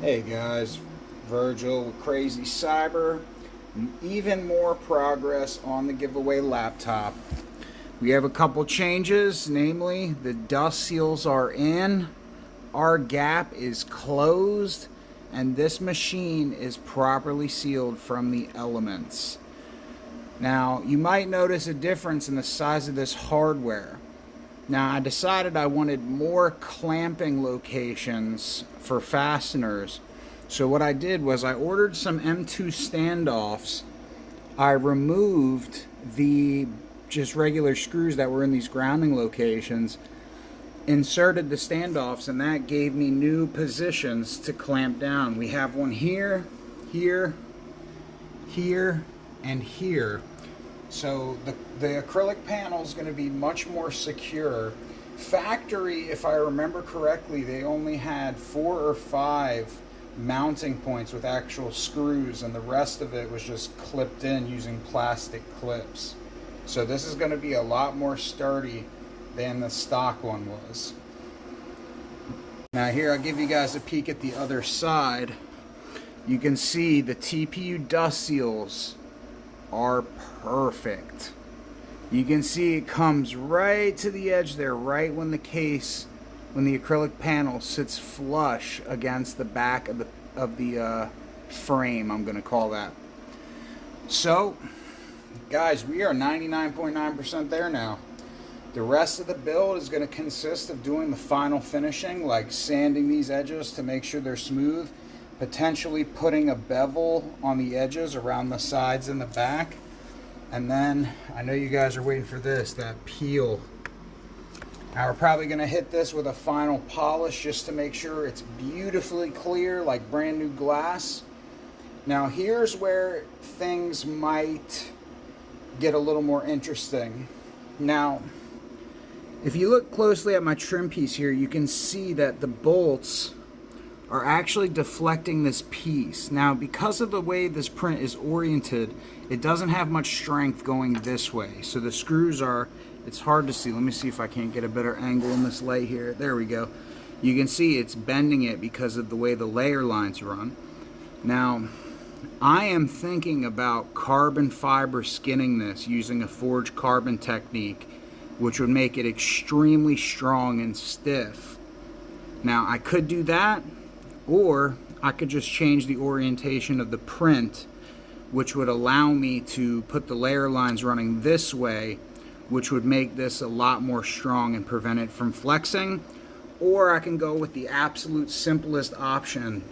Hey guys, Virgil with Crazy Cyber. Even more progress on the giveaway laptop. We have a couple changes, namely the dust seals are in, our gap is closed, and this machine is properly sealed from the elements. Now, you might notice a difference in the size of this hardware. Now, I decided I wanted more clamping locations for fasteners. So what I did was I ordered some M2 standoffs. I removed the just regular screws that were in these grounding locations, inserted the standoffs, and that gave me new positions to clamp down. We have one here, here, here, and here. So the acrylic panel is going to be much more secure. Factory, if I remember correctly, they only had 4 or 5 mounting points with actual screws, and the rest of it was just clipped in using plastic clips. So this is going to be a lot more sturdy than the stock one was. Now here, I'll give you guys a peek at the other side. You can see the TPU dust seals are perfect. You can see it comes right to the edge there, right when the acrylic panel sits flush against the back of the frame, I'm going to call that. So, guys, we are 99.9% there now. The rest of the build is going to consist of doing the final finishing, like sanding these edges to make sure they're smooth, potentially putting a bevel on the edges around the sides and the back. And then, I know you guys are waiting for this, that peel. Now we're probably going to hit this with a final polish just to make sure it's beautifully clear, like brand new glass. Now here's where things might get a little more interesting. Now, if you look closely at my trim piece here, you can see that the bolts are actually deflecting this piece. Now, because of the way this print is oriented, it doesn't have much strength going this way. So the screws are, it's hard to see. Let me see if I can't get a better angle in this light here. There we go. You can see it's bending it because of the way the layer lines run. Now, I am thinking about carbon fiber skinning this using a forged carbon technique, which would make it extremely strong and stiff. Now, I could do that, or I could just change the orientation of the print, which would allow me to put the layer lines running this way, which would make this a lot more strong and prevent it from flexing. Or I can go with the absolute simplest option